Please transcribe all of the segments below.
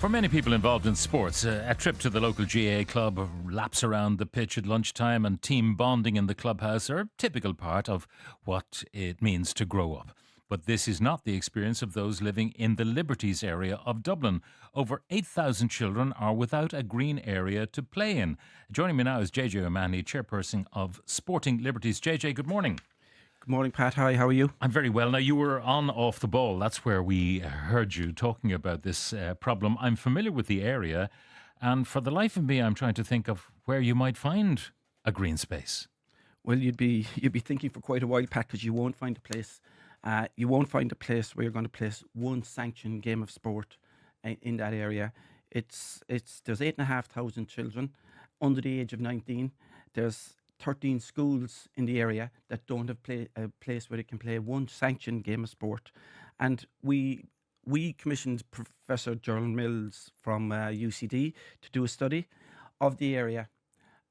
For many people involved in sports, a trip to the local GAA club, laps around the pitch at lunchtime, and team bonding in the clubhouse are a typical part of what it means to grow up. But this is not the experience of those living in the Liberties area of Dublin. Over 8,000 children are without a green area to play in. Joining me now is JJ O'Mahony, chairperson of Sporting Liberties. JJ, good morning. Good morning, Pat. Hi, how are you? I'm very well. Now, you were on Off the Ball. That's where we heard you talking about this problem. I'm familiar with the area, and for the life of me, I'm trying to think of where you might find a green space. Well, you'd be thinking for quite a while, Pat, because you won't find a place. You won't find a place where you're going to place one sanctioned game of sport in that area. There's 8,500 children under the age of 19. There's 13 schools in the area that don't have a place where they can play one sanctioned game of sport. And we commissioned Professor Gerald Mills from UCD to do a study of the area.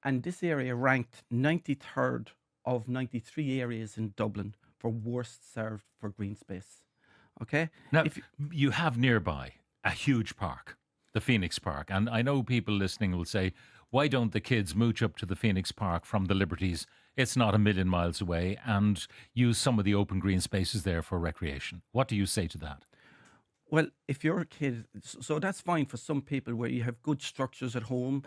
And this area ranked 93rd of 93 areas in Dublin for worst served for green space. Okay? Now, you have nearby a huge park, the Phoenix Park. And I know people listening will say, why don't the kids mooch up to the Phoenix Park from the Liberties? It's not a million miles away, and use some of the open green spaces there for recreation. What do you say to that? Well, if you're a kid, so that's fine for some people where you have good structures at home,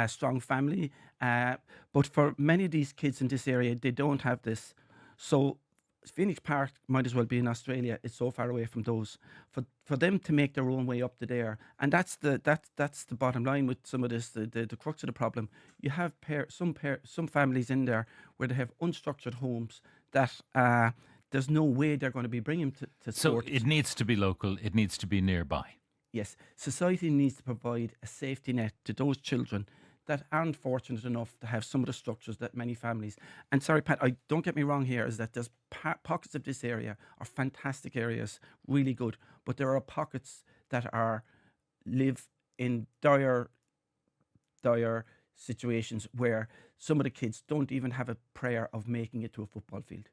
strong family. But for many of these kids in this area, they don't have this. So Phoenix Park might as well be in Australia. It's so far away from those. For them to make their own way up to there, and that's the bottom line with some of this. The crux of the problem. You have some families in there where they have unstructured homes that there's no way they're going to be bringing to So sport. it needs to be local. It needs to be nearby. Yes, society needs to provide a safety net to those children that aren't fortunate enough to have some of the structures that many families. And sorry, Pat, don't get me wrong here, is that there's pockets of this area are fantastic areas, really good, but there are pockets that live in dire situations where some of the kids don't even have a prayer of making it to a football field.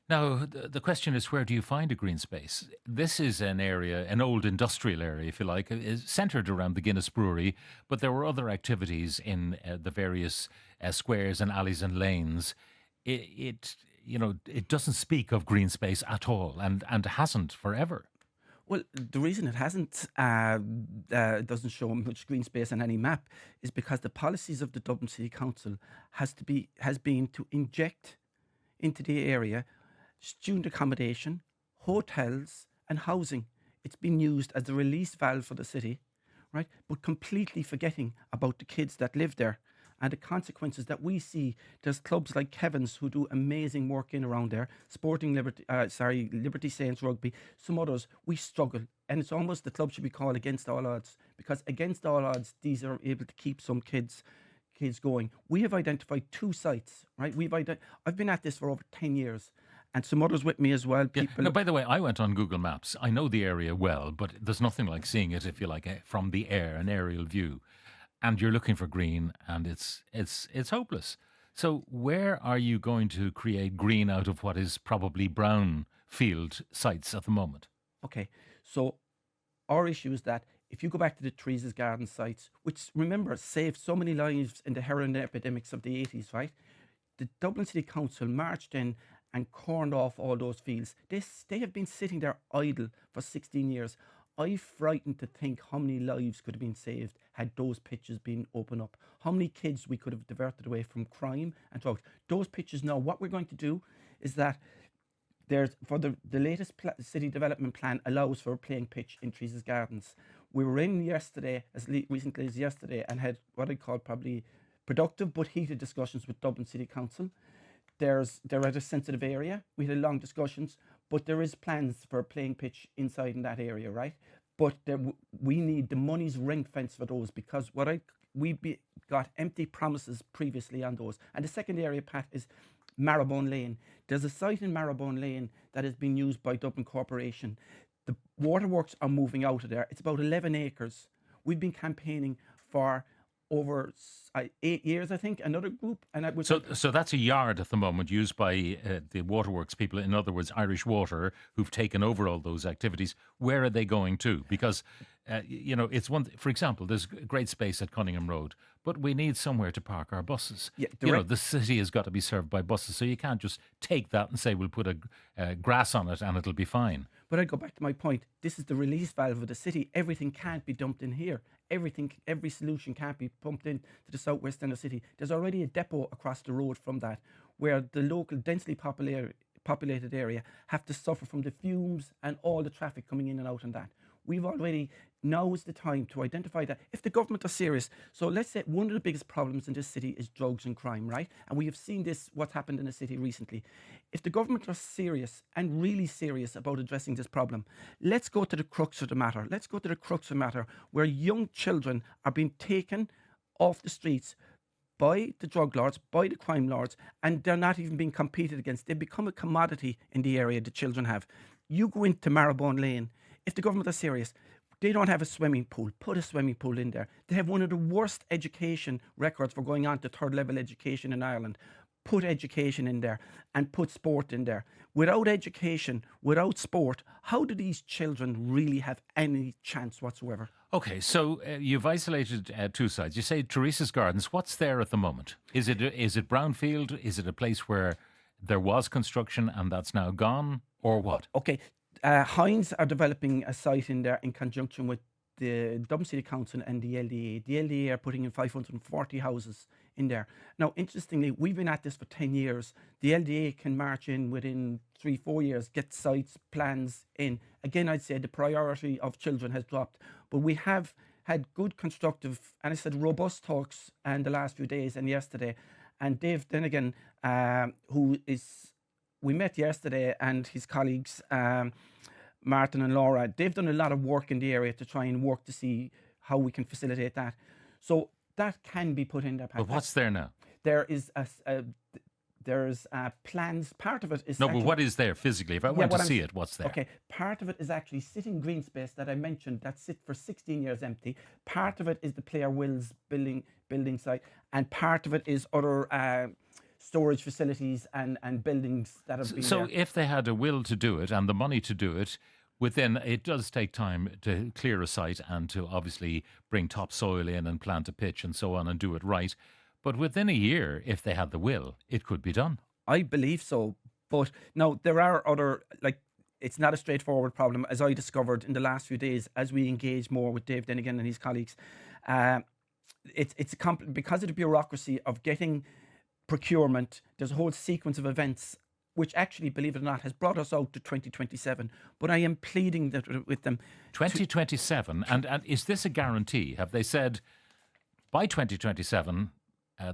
Now, the question is, where do you find a green space? This is an area, an old industrial area, if you like, is centred around the Guinness Brewery, but there were other activities in the various squares and alleys and lanes. It doesn't speak of green space at all, and hasn't forever. Well, the reason it hasn't doesn't show much green space on any map is because the policies of the Dublin City Council has been to inject into the area student accommodation, hotels and housing. It's been used as the release valve for the city, right? But completely forgetting about the kids that live there and the consequences that we see. There's clubs like Kevin's who do amazing work in around there, Liberty Saints Rugby, some others. We struggle, and it's almost the club should be called Against All Odds, because against all odds, these are able to keep some kids going. We have identified 2 sites, right? I've been at this for over 10 years. And some others with me as well. People. Now, by the way, I went on Google Maps. I know the area well, but there's nothing like seeing it, if you like, from the air, an aerial view. And you're looking for green, and it's hopeless. So where are you going to create green out of what is probably brown field sites at the moment? Okay, so our issue is that if you go back to the Teresas Gardens sites, which, remember, saved so many lives in the heroin epidemics of the 80s, right? The Dublin City Council marched in and corned off all those fields. They have been sitting there idle for 16 years. I'm frightened to think how many lives could have been saved had those pitches been opened up. How many kids we could have diverted away from crime and drugs. Those pitches now, what we're going to do is that the latest city development plan allows for a playing pitch in Teresas Gardens. We were in yesterday, as recently as yesterday, and had what I call probably productive but heated discussions with Dublin City Council. They're at a sensitive area. We had long discussions, but there is plans for a playing pitch inside in that area, right? But we need the money's ring fence for those, because got empty promises previously on those. And the second area, Pat, is Marrowbone Lane. There's a site in Marrowbone Lane that has been used by Dublin Corporation. The waterworks are moving out of there. It's about 11 acres. We've been campaigning for over 8 years, I think, another group. And so that's a yard at the moment used by the waterworks people, in other words, Irish Water, who've taken over all those activities. Where are they going to? Because It's one. For example, there's great space at Cunningham Road, but we need somewhere to park our buses. Yeah, The city has got to be served by buses, so you can't just take that and say we'll put a grass on it and it'll be fine. But I go back to my point. This is the release valve of the city. Everything can't be dumped in here. Every solution can't be pumped in to the southwest end of the city. There's already a depot across the road from that, where the local densely populated area have to suffer from the fumes and all the traffic coming in and out on that. We've already, now is the time to identify that. If the government are serious, so let's say one of the biggest problems in this city is drugs and crime, right? And we have seen this, what's happened in the city recently. If the government are serious and really serious about addressing this problem, let's go to the crux of the matter. Let's go to the crux of the matter where young children are being taken off the streets by the drug lords, by the crime lords, and they're not even being competed against. They become a commodity in the area the children have. You go into Marrowbone Lane, if the government are serious, they don't have a swimming pool. Put a swimming pool in there. They have one of the worst education records for going on to third level education in Ireland. Put education in there and put sport in there. Without education, without sport, how do these children really have any chance whatsoever? Okay, so you've isolated two sides. You say Teresas Gardens. What's there at the moment? Is it brownfield? Is it a place where there was construction and that's now gone, or what? Okay, Heinz are developing a site in there in conjunction with the Dublin City Council and the LDA. The LDA are putting in 540 houses in there. Now, interestingly, we've been at this for 10 years. The LDA can march in within 3-4 years, get sites, plans in. Again, I'd say the priority of children has dropped, but we have had good constructive, and I said robust talks in the last few days and yesterday. And Dave Dinnigan, we met yesterday, and his colleagues, Martin and Laura, they've done a lot of work in the area to try and work to see how we can facilitate that. So that can be put in there. But what's there now? There is there's plans. Part of it is no, but what is there physically? If I want to see it, what's there? Okay, part of it is actually sitting green space that I mentioned that sit for 16 years empty. Part of it is the Player Wills building site, and part of it is other storage facilities and buildings that have been so there. If they had a will to do it and the money to do it, it does take time to clear a site and to obviously bring topsoil in and plant a pitch and so on and do it right. But within a year, if they had the will, it could be done. I believe so. But now there are other, it's not a straightforward problem, as I discovered in the last few days as we engage more with Dave Dinnigan and his colleagues. Because of the bureaucracy of getting procurement, there's a whole sequence of events which actually, believe it or not, has brought us out to 2027. But I am pleading that with them. 2027? And is this a guarantee? Have they said by 2027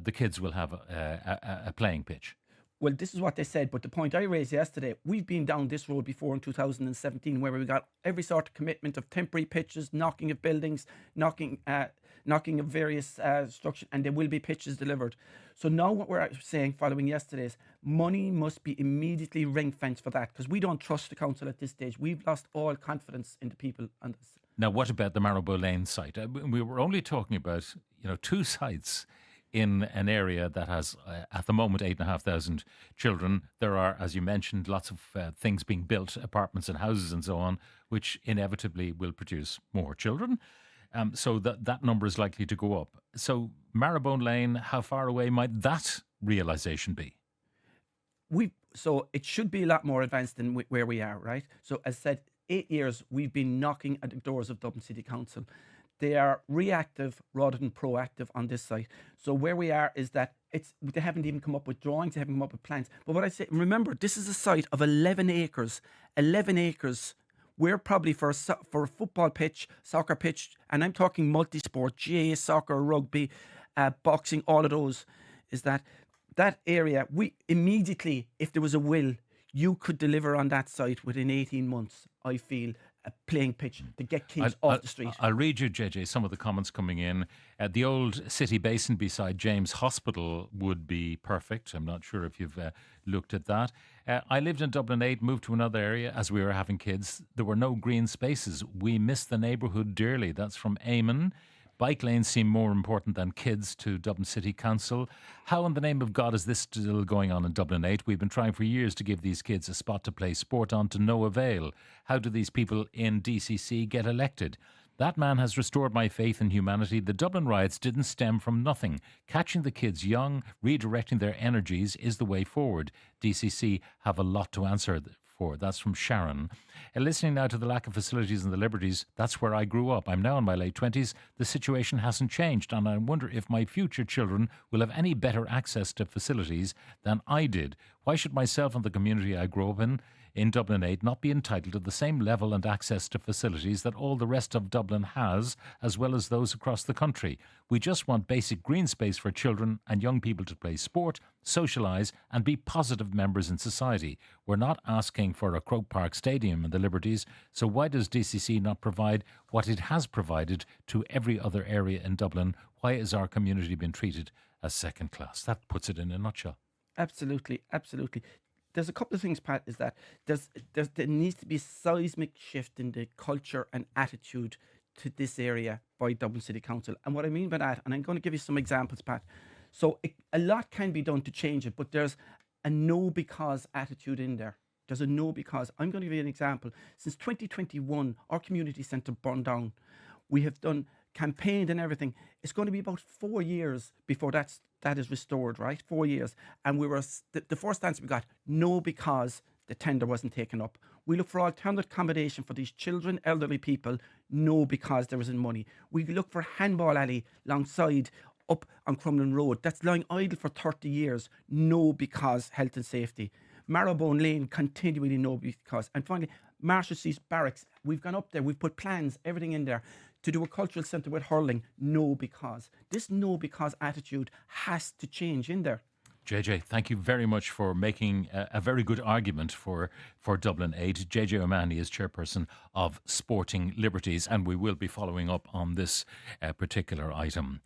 the kids will have a playing pitch? Well, this is what they said, but the point I raised yesterday, we've been down this road before in 2017, where we got every sort of commitment of temporary pitches, knocking of buildings, knocking of various structures, and there will be pitches delivered. So now what we're saying, following yesterday's, money must be immediately ring-fenced for that, because we don't trust the council at this stage. We've lost all confidence in the people on this. Now, what about the Marrowbone Lane site? We were only talking about, two sites in an area that has, at the moment, 8,500 children. There are, as you mentioned, lots of things being built, apartments and houses and so on, which inevitably will produce more children. So that number is likely to go up. So Marrowbone Lane, how far away might that realisation be? So it should be a lot more advanced than where we are, right? So as I said, 8 years we've been knocking at the doors of Dublin City Council. They are reactive rather than proactive on this site. So where we are is that they haven't even come up with drawings, they haven't come up with plans. But what I say, remember, this is a site of 11 acres. 11 acres. We're probably for a football pitch, soccer pitch, and I'm talking multi-sport, GAA, soccer, rugby, boxing, all of those, is that area, we immediately, if there was a will, you could deliver on that site within 18 months, I feel, a playing pitch to get kids off the street. I'll read you, JJ, some of the comments coming in. The old city basin beside James Hospital would be perfect. I'm not sure if you've looked at that. I lived in Dublin 8, moved to another area as we were having kids. There were no green spaces. We missed the neighbourhood dearly. That's from Eamon. Bike lanes seem more important than kids to Dublin City Council. How in the name of God is this still going on in Dublin 8? We've been trying for years to give these kids a spot to play sport on to no avail. How do these people in DCC get elected? That man has restored my faith in humanity. The Dublin riots didn't stem from nothing. Catching the kids young, redirecting their energies is the way forward. DCC have a lot to answer for. That's from Sharon. Listening now to the lack of facilities in the Liberties, that's where I grew up. I'm now in my late 20s. The situation hasn't changed, and I wonder if my future children will have any better access to facilities than I did. Why should myself and the community I grew up in Dublin 8 not be entitled to the same level and access to facilities that all the rest of Dublin has, as well as those across the country? We just want basic green space for children and young people to play sport, socialise and be positive members in society. We're not asking for a Croke Park Stadium in the Liberties, so why does DCC not provide what it has provided to every other area in Dublin? Why is our community being treated as second class? That puts it in a nutshell. Absolutely, absolutely. There's a couple of things, Pat, is that there needs to be a seismic shift in the culture and attitude to this area by Dublin City Council. And what I mean by that, and I'm going to give you some examples, Pat. So a lot can be done to change it, but there's a no because attitude in there. There's a no because. I'm going to give you an example. Since 2021, our community centre burned down. We have done campaigned and everything. It's going to be about 4 years before that is restored, right? 4 years. And we were the first answer we got, no, because the tender wasn't taken up. We look for alternative accommodation for these children, elderly people, no, because there isn't money. We look for handball alley alongside up on Crumlin Road. That's lying idle for 30 years, no, because health and safety. Marrowbone Lane, continually no, because. And finally, Marshalsea Barracks, we've gone up there, we've put plans, everything in there. To do a cultural centre with hurling, no, because. This no, because attitude has to change in there. JJ, thank you very much for making a very good argument for Dublin 8. JJ O'Mahony is chairperson of Sporting Liberties, and we will be following up on this particular item.